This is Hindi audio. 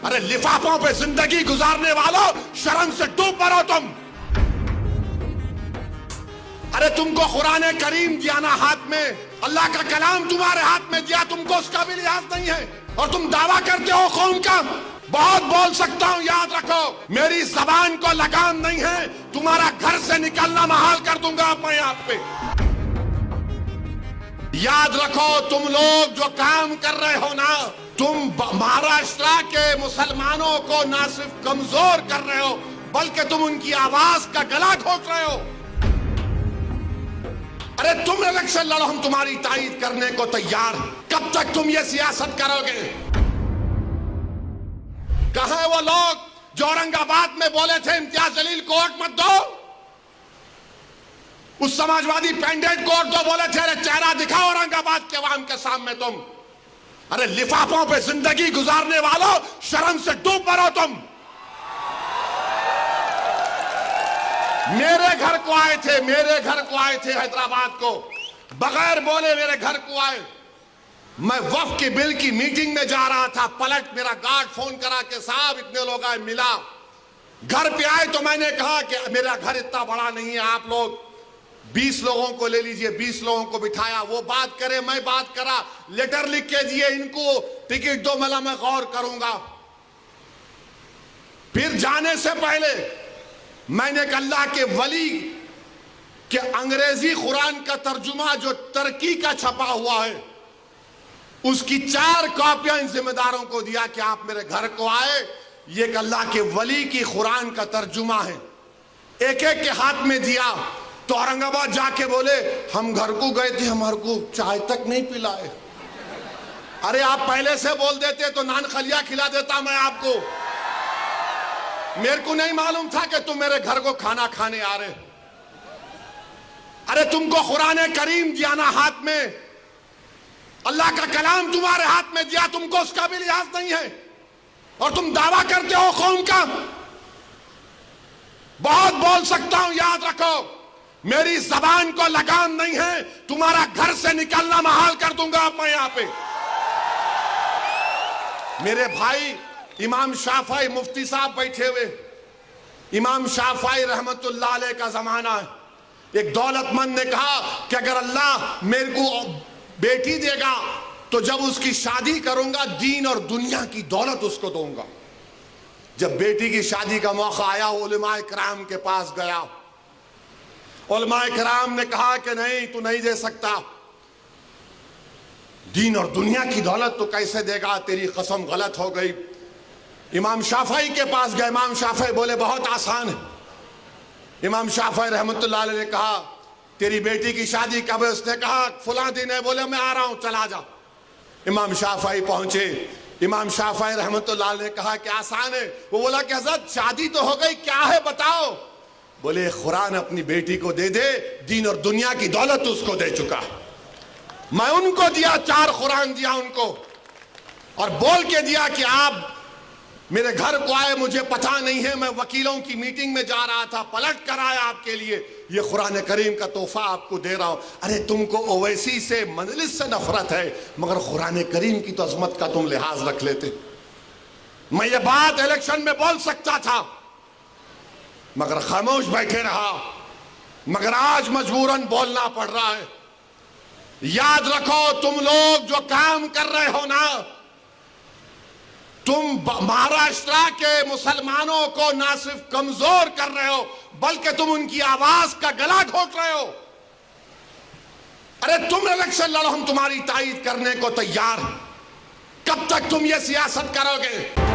अरे लिफाफों पे जिंदगी गुजारने वालों, शर्म से डूब मरो तुम। अरे तुमको कुरान करीम दिया ना हाथ में, अल्लाह का कलाम तुम्हारे हाथ में दिया, तुमको उसका भी लिहाज नहीं है और तुम दावा करते हो कौम का। बहुत बोल सकता हूं, याद रखो मेरी जबान को लगाम नहीं है, तुम्हारा घर से निकलना महाल कर दूंगा अपने आप पे। याद रखो तुम लोग जो काम कर रहे हो ना, तुम महाराष्ट्र के मुसलमानों को ना सिर्फ कमजोर कर रहे हो बल्कि तुम उनकी आवाज का गला घोट रहे हो। अरे तुम इलेक्शन लड़ो, हम तुम्हारी तायीद करने को तैयार। कब तक तुम ये सियासत करोगे? कहां है वो लोग जो औरंगाबाद में बोले थे इम्तियाज जलील को वोट मत दो? उस समाजवादी पेंडेंट को वोट दो बोले थे। अरे चेहरा दिखाओ औरंगाबाद के अवाम के सामने तुम। अरे लिफाफों पे जिंदगी गुजारने वालों, शर्म से डूब मरो तुम। मेरे घर को आए थे, मेरे घर को आए थे हैदराबाद को, बगैर बोले मेरे घर को आए। मैं वक्फ के बिल की मीटिंग में जा रहा था, पलट मेरा गार्ड फोन करा के साहब इतने लोग आए, मिला। घर पे आए तो मैंने कहा कि मेरा घर इतना बड़ा नहीं है, आप लोग 20 लोगों को ले लीजिए। 20 लोगों को बिठाया, वो बात करे, मैं बात करा, लेटर लिख के दिए, इनको टिकट दो, मला मैं गौर करूंगा। फिर जाने से पहले मैंने अल्लाह के वली के अंग्रेजी कुरान का तर्जुमा जो तुर्की का छपा हुआ है, उसकी 4 कॉपियां इन जिम्मेदारों को दिया कि आप मेरे घर को आए, ये अल्लाह के वली की कुरान का तर्जुमा है। एक एक के हाथ में दिया तो औरंगाबाद जाके बोले हम घर को गए थे, हमारे को चाय तक नहीं पिलाए। अरे आप पहले से बोल देते तो नान खलिया खिला देता मैं आपको। मेरे को नहीं मालूम था कि तुम मेरे घर को खाना खाने आ रहे। अरे तुमको कुरान करीम दिया ना हाथ में, अल्लाह का कलाम तुम्हारे हाथ में दिया, तुमको उसका भी लिहाज नहीं है और तुम दावा करते हो कौम का। बहुत बोल सकता हूं, याद रखो मेरी जबान को लगाम नहीं है, तुम्हारा घर से निकलना महाल कर दूंगा अपने यहां पे। मेरे भाई इमाम शाफई मुफ्ती साहब बैठे हुए, इमाम शाफई रहमतुल्लाह अलैह का जमाना है। एक दौलतमंद ने कहा कि अगर अल्लाह मेरे को बेटी देगा तो जब उसकी शादी करूंगा दीन और दुनिया की दौलत उसको दूंगा। जब बेटी की शादी का मौका आया, उलमाए किराम के पास गया। उलमाए किराम ने कहा कि नहीं, तू नहीं दे सकता, दीन और दुनिया की दौलत तो कैसे देगा, तेरी कसम गलत हो गई। इमाम शाफई के पास गए, इमाम शाफई बोले बहुत आसान है। इमाम शाफई रहमतुल्लाह अलैह ने कहा तेरी बेटी की शादी कब है? उसने कहा फला दिन है। बोले मैं आ रहा हूं, चला जा। इमाम शाफई पहुंचे, इमाम शाफई रहमतुल्लाह अलैह ने कहा कि आसान है। वो बोला कि हज़रत शादी तो हो गई, क्या है बताओ। बोले कुरान अपनी बेटी को दे दे, दीन और दुनिया की दौलत उसको दे चुका। मैं उनको दिया, 4 कुरान दिया उनको और बोल के दिया कि आप मेरे घर को आए, मुझे पता नहीं है, मैं वकीलों की मीटिंग में जा रहा था, पलट कर आया आपके लिए, ये कुरान करीम का तोहफा आपको दे रहा हूं। अरे तुमको ओवैसी से, मजलिस से नफरत है, मगर कुरान करीम की तो अजमत का तुम लिहाज रख लेते। मैं ये बात इलेक्शन में बोल सकता था मगर खामोश बैठे रहा, मगर आज मजबूरन बोलना पड़ रहा है। याद रखो तुम लोग जो काम कर रहे हो ना, तुम महाराष्ट्र के मुसलमानों को ना सिर्फ कमजोर कर रहे हो बल्कि तुम उनकी आवाज का गला घोट रहे हो। अरे तुम इलेक्शन लड़ो, हम तुम्हारी तायीद करने को तैयार। कब तक तुम ये सियासत करोगे?